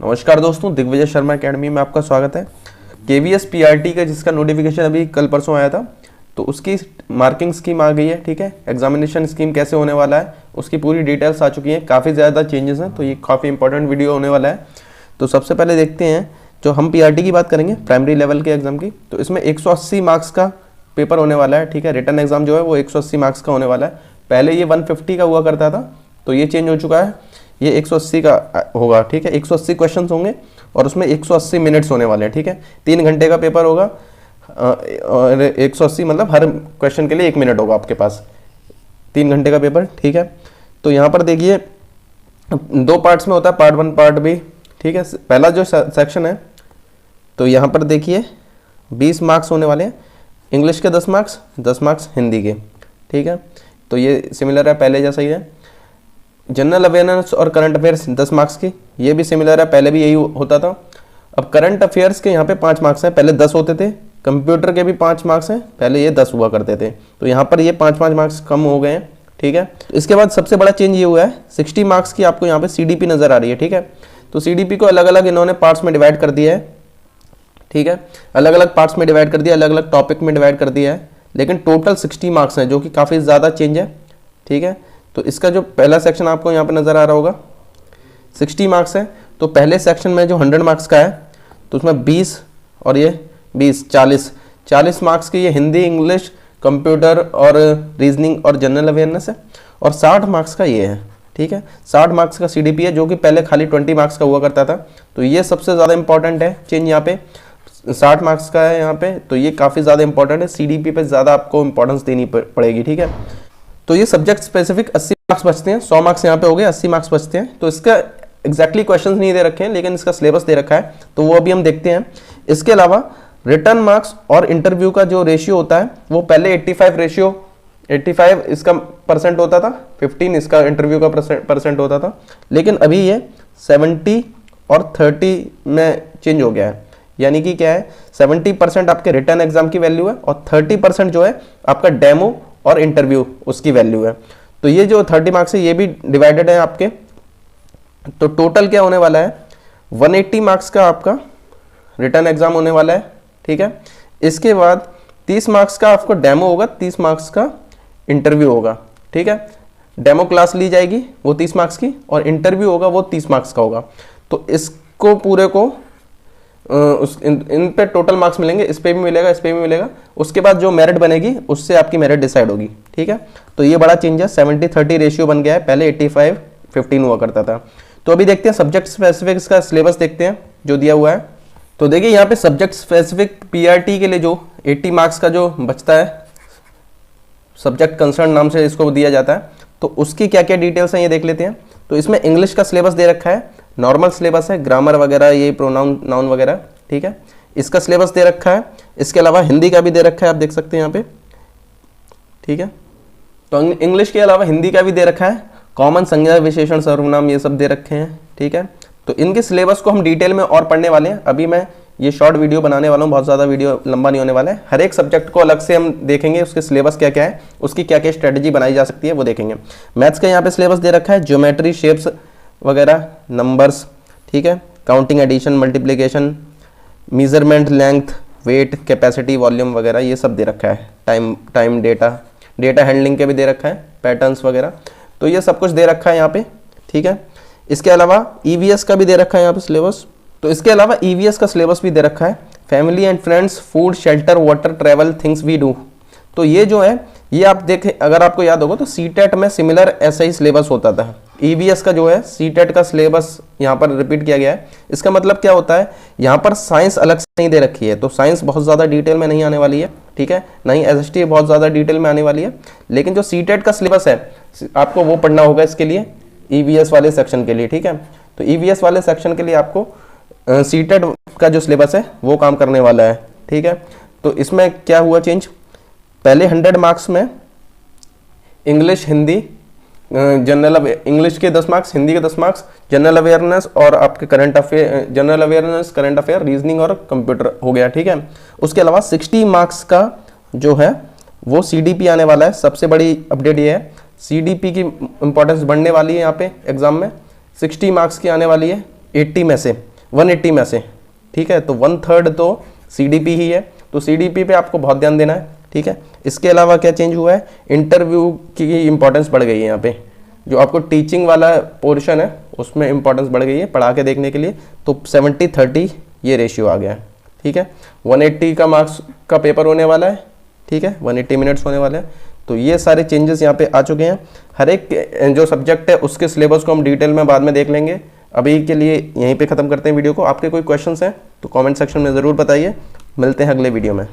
नमस्कार दोस्तों, दिग्विजय शर्मा एकेडमी में आपका स्वागत है। केवीएस पीआरटी का जिसका नोटिफिकेशन अभी कल परसों आया था, तो उसकी मार्किंग स्कीम आ गई है। ठीक है, एग्जामिनेशन स्कीम कैसे होने वाला है उसकी पूरी डिटेल्स आ चुकी हैं। काफ़ी ज़्यादा चेंजेस हैं, तो ये काफ़ी इंपॉर्टेंट वीडियो होने वाला है। तो सबसे पहले देखते हैं, जो हम पीआरटी की बात करेंगे प्राइमरी लेवल के एग्जाम की, तो इसमें 180 मार्क्स का पेपर होने वाला है। ठीक है, रिटन एग्जाम जो है वो 180 मार्क्स का होने वाला है। पहले ये 150 का हुआ करता था, तो ये चेंज हो चुका है, ये 180 का होगा। ठीक है, 180 क्वेश्चंस होंगे और उसमें 180 मिनट्स होने वाले हैं। ठीक है, 3 घंटे का पेपर होगा और 180 मतलब हर क्वेश्चन के लिए 1 मिनट होगा आपके पास, 3 घंटे का पेपर। ठीक है, तो यहाँ पर देखिए 2 पार्ट्स में होता है, पार्ट 1 पार्ट बी। ठीक है, पहला जो सेक्शन है तो यहाँ पर देखिए 20 मार्क्स होने वाले हैं, इंग्लिश के 10 मार्क्स, 10 मार्क्स हिंदी के। ठीक है, तो ये सिमिलर है, पहले जैसा ही है। जनरल अवेयरनेस और करंट अफेयर्स 10 मार्क्स की, ये भी सिमिलर है, पहले भी यही होता था। अब करंट अफेयर्स के यहाँ पे 5 मार्क्स हैं, पहले 10 होते थे। कंप्यूटर के भी 5 मार्क्स हैं, पहले ये 10 हुआ करते थे, तो यहाँ पर ये 5-5 मार्क्स कम हो गए हैं। ठीक है, इसके बाद सबसे बड़ा चेंज ये हुआ है, 60 मार्क्स की आपको यहाँ पे सीडीपी नजर आ रही है। ठीक है, तो सीडीपी को अलग अलग इन्होंने पार्ट्स में डिवाइड कर दिया है। ठीक है, अलग अलग पार्ट्स में डिवाइड कर दिया, अलग अलग टॉपिक में डिवाइड कर दिया है, लेकिन टोटल 60 मार्क्स हैं, जो कि काफ़ी ज़्यादा चेंज है। ठीक है, तो इसका जो पहला सेक्शन आपको यहाँ पे नज़र आ रहा होगा 60 मार्क्स है। तो पहले सेक्शन में जो 100 मार्क्स का है, तो उसमें 20 और ये 20 40 मार्क्स की ये हिंदी, इंग्लिश, कंप्यूटर और रीजनिंग और जनरल अवेयरनेस है, और 60 मार्क्स का ये है। ठीक है, 60 मार्क्स का सीडीपी है, जो कि पहले खाली 20 मार्क्स का हुआ करता था। तो ये सबसे ज़्यादा इंपॉर्टेंट है चेंज, यहाँ पे 60 मार्क्स का है यहाँ पे, तो ये काफ़ी ज़्यादा इंपॉर्टेंट है। सीडीपी पे ज़्यादा आपको इंपॉर्टेंस देनी पड़ेगी। ठीक है, तो ये सब्जेक्ट स्पेसिफिक 80 मार्क्स बचते हैं, 100 मार्क्स यहाँ पे हो गए, 80 मार्क्स बचते हैं। तो इसका एग्जैक्टली क्वेश्चंस नहीं दे रखे हैं, लेकिन इसका सिलेबस दे रखा है, तो वो अभी हम देखते हैं। इसके अलावा रिटर्न मार्क्स और इंटरव्यू का जो रेशियो होता है, वो पहले 85 इसका परसेंट होता था, 15 इसका इंटरव्यू का परसेंट होता था, लेकिन अभी ये 70 और 30 में चेंज हो गया है। यानी कि क्या है, 70% आपके रिटर्न एग्जाम की वैल्यू है और 30% जो है आपका डेमो और इंटरव्यू उसकी वैल्यू है। तो ये जो 30 मार्क्स है ये भी डिवाइडेड है आपके, तो टोटल क्या होने वाला है, 180 मार्क्स का आपका रिटर्न एग्जाम होने वाला है। ठीक है, इसके बाद 30 मार्क्स का आपको डेमो होगा, 30 मार्क्स का इंटरव्यू होगा। ठीक है, डेमो क्लास ली जाएगी वो 30 मार्क्स की, और इंटरव्यू होगा वो 30 मार्क्स का होगा। तो इसको पूरे को इन पे टोटल मार्क्स मिलेंगे, इस पे भी मिलेगा, इस पे भी मिलेगा। उसके बाद जो मेरिट बनेगी उससे आपकी मेरिट डिसाइड होगी। ठीक है, तो ये बड़ा चेंज है, 70-30 रेशियो बन गया है, पहले 85-15 हुआ करता था। तो अभी देखते हैं सब्जेक्ट स्पेसिफिक इसका सिलेबस देखते हैं जो दिया हुआ है। तो देखिए यहाँ पे सब्जेक्ट स्पेसिफिक पीआरटी के लिए जो 80 मार्क्स का जो बचता है, सब्जेक्ट कंसर्न नाम से इसको दिया जाता है, तो उसकी क्या क्या डिटेल्स हैं ये देख लेते हैं। तो इसमें इंग्लिश का सिलेबस दे रखा है, नॉर्मल सिलेबस है, ग्रामर वगैरह, ये प्रोनाउन नाउन वगैरह। ठीक है, इसका सिलेबस दे रखा है। इसके अलावा हिंदी का भी दे रखा है, आप देख सकते हैं यहाँ पे। ठीक है, तो इंग्लिश के अलावा हिंदी का भी दे रखा है, कॉमन संज्ञा विशेषण सर्वनाम ये सब दे रखे हैं। ठीक है, तो इनके सिलेबस को हम डिटेल में और पढ़ने वाले हैं। अभी मैं ये शॉर्ट वीडियो बनाने वाला हूँ, बहुत ज़्यादा वीडियो लंबा नहीं होने वाला है। हर एक सब्जेक्ट को अलग से हम देखेंगे, उसके सिलेबस क्या क्या है, उसकी क्या क्या स्ट्रेटजी बनाई जा सकती है वो देखेंगे। मैथ्स का यहाँ पे सिलेबस दे रखा है, ज्योमेट्री, शेप्स वगैरह, नंबर्स। ठीक है, counting, addition, multiplication, measurement, length, weight, capacity, volume वगैरह ये सब दे रखा है। टाइम डेटा हैंडलिंग के भी दे रखा है, पैटर्न्स वगैरह, तो ये सब कुछ दे रखा है यहाँ पे। ठीक है, इसके अलावा ईवीएस का भी दे रखा है यहाँ पे सिलेबस। तो इसके अलावा ईवीएस का सिलेबस भी दे रखा है, family and friends, food, shelter, water, travel, things we do. तो ये जो है ये आप देखें, अगर आपको याद होगा तो सीटेट में सिमिलर ऐसा ही सिलेबस होता था। ईवीएस का जो है सीटेट का सिलेबस यहाँ पर रिपीट किया गया है। इसका मतलब क्या होता है, यहाँ पर साइंस अलग से नहीं दे रखी है, तो साइंस बहुत ज़्यादा डिटेल में नहीं आने वाली है। ठीक है, नहीं एसएसटी बहुत ज़्यादा डिटेल में आने वाली है, लेकिन जो सीटेट का सिलेबस है आपको वो पढ़ना होगा इसके लिए, ईवीएस वाले सेक्शन के लिए। ठीक है, तो ईवीएस वाले सेक्शन के लिए आपको सीटेट का जो सिलेबस है वो काम करने वाला है। ठीक है, तो इसमें क्या हुआ चेंज, पहले 100 मार्क्स में इंग्लिश, हिंदी, इंग्लिश के 10 मार्क्स, हिंदी के 10 मार्क्स, जनरल अवेयरनेस और आपके करंट अफेयर, रीजनिंग और कंप्यूटर हो गया। ठीक है, उसके अलावा 60 मार्क्स का जो है वो सीडीपी आने वाला है। सबसे बड़ी अपडेट ये है, सीडीपी की इंपॉर्टेंस बढ़ने वाली है यहाँ पे एग्जाम में, 60 मार्क्स की आने वाली है 80 में से। 180 में से, ठीक है, तो 1/3 तो CDP ही है, तो CDP पे आपको बहुत ध्यान देना है, ठीक है। इसके अलावा क्या चेंज हुआ है, इंटरव्यू की इंपॉर्टेंस बढ़ गई है यहाँ पे, जो आपको टीचिंग वाला पोर्शन है उसमें इंपॉर्टेंस बढ़ गई है पढ़ा के देखने के लिए, तो 70-30 ये रेशियो आ गया है, ठीक है। 180 का मार्क्स का पेपर होने वाला है, ठीक है, 180 मिनट्स होने वाले हैं। तो ये सारे चेंजेस यहाँ पे आ चुके हैं। हर एक जो सब्जेक्ट है उसके सिलेबस को हम डिटेल में बाद में देख लेंगे। अभी के लिए यहीं पे ख़त्म करते हैं वीडियो को। आपके कोई क्वेश्चंस हैं तो कमेंट सेक्शन में ज़रूर बताइए। मिलते हैं अगले वीडियो में।